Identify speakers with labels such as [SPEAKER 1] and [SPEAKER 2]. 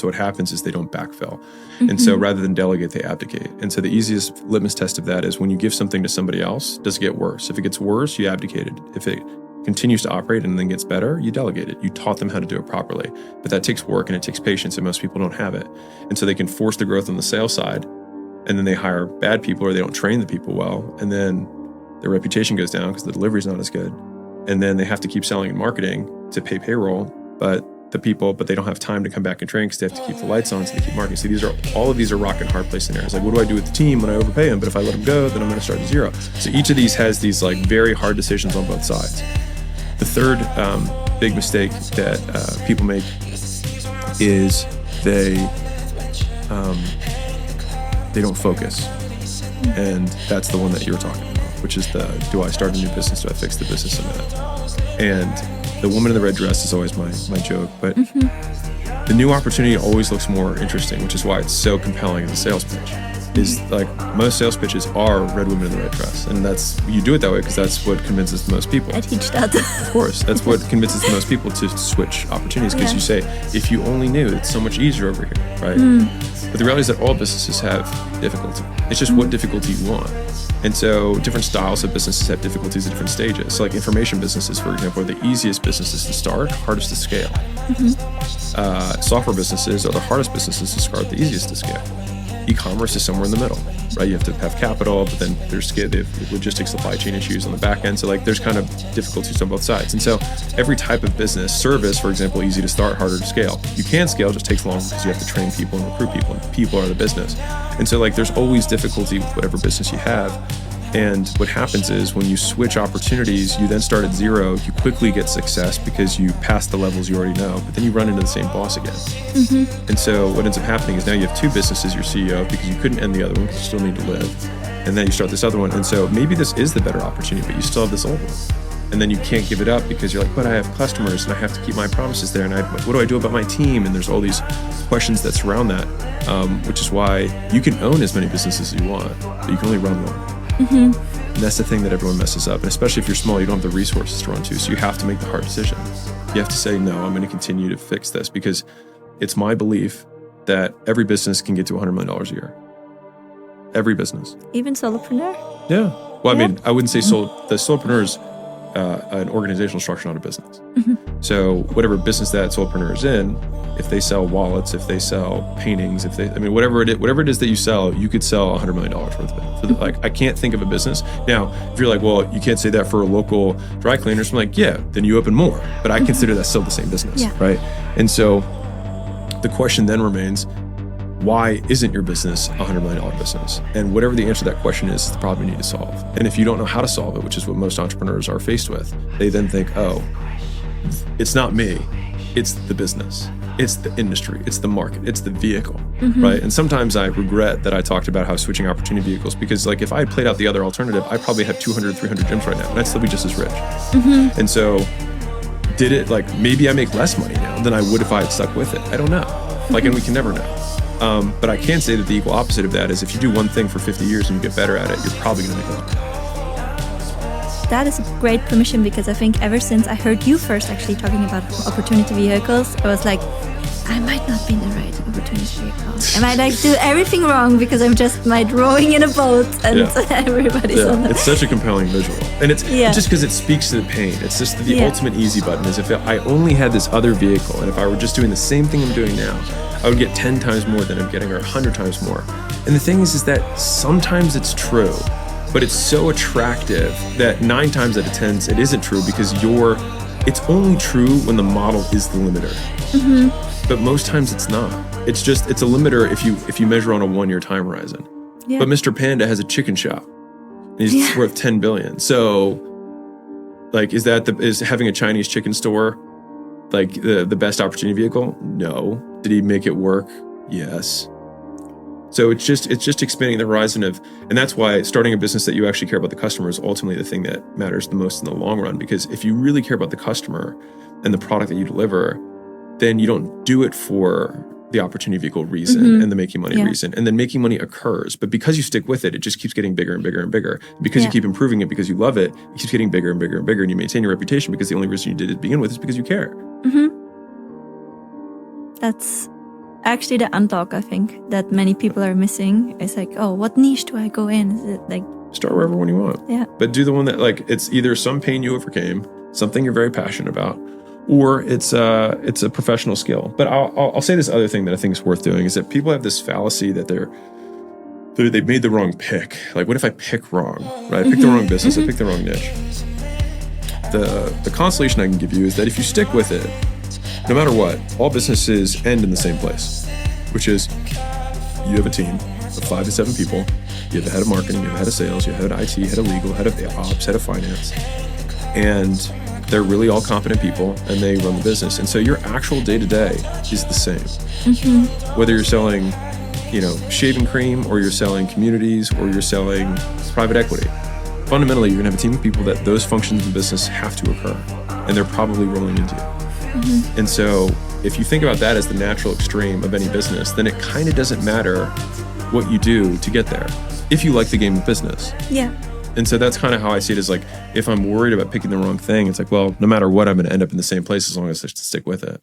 [SPEAKER 1] so what happens is they don't backfill. And so rather than delegate, they abdicate. And so the easiest litmus test of that is when you give something to somebody else, does it get worse? If it gets worse, you abdicate it. If it continues to operate and then gets better, you delegate it. You taught them how to do it properly. But that takes work and it takes patience, and most people don't have it. And so they can force the growth on the sales side, and then they hire bad people or they don't train the people well, and then their reputation goes down because the delivery's not as good. And then they have to keep selling and marketing to pay payroll, but they don't have time to come back and train because they have to keep the lights on, so they keep marketing. So all of these are rock and hard place scenarios. Like, what do I do with the team when I overpay them? But if I let them go, then I'm going to start at zero. So each of these has these like very hard decisions on both sides. The third big mistake that people make is they don't focus. And that's the one that you were talking about, which is do I start a new business? Do I fix the business I'm in? And the woman in the red dress is always my joke, but the new opportunity always looks more interesting, which is why it's so compelling as a sales pitch. Is like most sales pitches are red women in the red dress, and you do it that way because that's what convinces the most people.
[SPEAKER 2] I teach that.
[SPEAKER 1] Of course, that's what convinces the most people to switch opportunities, because you say, if you only knew, it's so much easier over here, right? But the reality is that all businesses have difficulty. It's just what difficulty you want. And so different styles of businesses have difficulties at different stages. So like information businesses, for example, are the easiest businesses to start, hardest to scale. Software businesses are the hardest businesses to start, the easiest to scale. E-commerce is somewhere in the middle, right? You have to have capital, but then there's logistics, supply chain issues on the back end. So like there's kind of difficulties on both sides. And so every type of business, service, for example, easy to start, harder to scale. You can scale, it just takes longer because you have to train people and recruit people, and people are the business. And so like there's always difficulty with whatever business you have. And what happens is when you switch opportunities, you then start at zero, you quickly get success because you pass the levels you already know, but then you run into the same boss again. And so what ends up happening is now you have two businesses you're CEO of because you couldn't end the other one because you still need to live. And then you start this other one. And so maybe this is the better opportunity, but you still have this old one. And then you can't give it up because you're like, but I have customers and I have to keep my promises there. And what do I do about my team? And there's all these questions that surround that, which is why you can own as many businesses as you want, but you can only run one. And that's the thing that everyone messes up. And especially if you're small, you don't have the resources to run to. So you have to make the hard decision. You have to say, no, I'm going to continue to fix this because it's my belief that every business can get to $100 million a year. Every business.
[SPEAKER 2] Even solopreneur?
[SPEAKER 1] Yeah. Well, I mean, I wouldn't say the solopreneur is an organizational structure, not a business. So whatever business that solopreneur is in, if they sell wallets, if they sell paintings, whatever it is that you sell, you could sell $100 million worth of it. Like, I can't think of a business. Now, if you're like, well, you can't say that for a local dry cleaner. So I'm like, yeah, then you open more. But I consider that still the same business, right? And so the question then remains, why isn't your business a $100 million business? And whatever the answer to that question is the problem you need to solve. And if you don't know how to solve it, which is what most entrepreneurs are faced with, they then think, oh, it's not me, it's the business, it's the industry, it's the market, it's the vehicle, right? And sometimes I regret that I talked about how switching opportunity vehicles, because like if I had played out the other alternative, I probably have 200, 300 gyms right now, and I'd still be just as rich. And so maybe I make less money now than I would if I had stuck with it. I don't know. And we can never know. But I can say that the equal opposite of that is if you do one thing for 50 years and you get better at it, you're probably going to make a lot.
[SPEAKER 2] That is a great permission, because I think ever since I heard you first actually talking about opportunity vehicles, I was like, I might not be in the right opportunity vehicle. I might do everything wrong because I'm just rowing in a boat and everybody's on it.
[SPEAKER 1] It's such a compelling visual. And it's just because it speaks to the pain. It's just the ultimate easy button is if I only had this other vehicle, and if I were just doing the same thing I'm doing now, I would get 10 times more than I'm getting, or 100 times more. And the thing is that sometimes it's true, but it's so attractive that 9 times out of 10 it isn't true, because it's only true when the model is the limiter. But most times it's not. It's a limiter if you measure on a 1-year time horizon. But Mr. Panda has a chicken shop. And he's worth 10 billion. So is having a Chinese chicken store the best opportunity vehicle? No. Did he make it work? Yes. So it's just expanding the horizon and that's why starting a business that you actually care about the customer is ultimately the thing that matters the most in the long run. Because if you really care about the customer and the product that you deliver, then you don't do it for the opportunity vehicle reason and the making money reason. And then making money occurs. But because you stick with it, it just keeps getting bigger and bigger and bigger. Because you keep improving it, because you love it, it keeps getting bigger and bigger and bigger. And you maintain your reputation because the only reason you did it to begin with is because you care.
[SPEAKER 2] That's actually the unlock, I think, that many people are missing. It's like, oh, what niche do I go in? Is it like,
[SPEAKER 1] start wherever one you want.
[SPEAKER 2] Yeah.
[SPEAKER 1] But do the one that, like, it's either some pain you overcame, something you're very passionate about, or it's a professional skill. But I'll say this other thing that I think is worth doing is that people have this fallacy that they've made the wrong pick. Like, what if I pick wrong? Right? I pick the wrong business. I pick the wrong niche. The consolation I can give you is that if you stick with it, no matter what, all businesses end in the same place, which is you have a team of 5 to 7 people. You have a head of marketing, you have a head of sales, you have a head of IT, head of legal, head of ops, head of finance. And they're really all competent people and they run the business. And so your actual day-to-day is the same. Whether you're selling, shaving cream, or you're selling communities, or you're selling private equity. Fundamentally, you're gonna have a team of people that those functions of the business have to occur. And they're probably rolling into you. And so if you think about that as the natural extreme of any business, then it kind of doesn't matter what you do to get there, if you like the game of business.
[SPEAKER 2] Yeah.
[SPEAKER 1] And so that's kind of how I see it, is like, if I'm worried about picking the wrong thing, it's like, well, no matter what, I'm going to end up in the same place as long as I stick with it.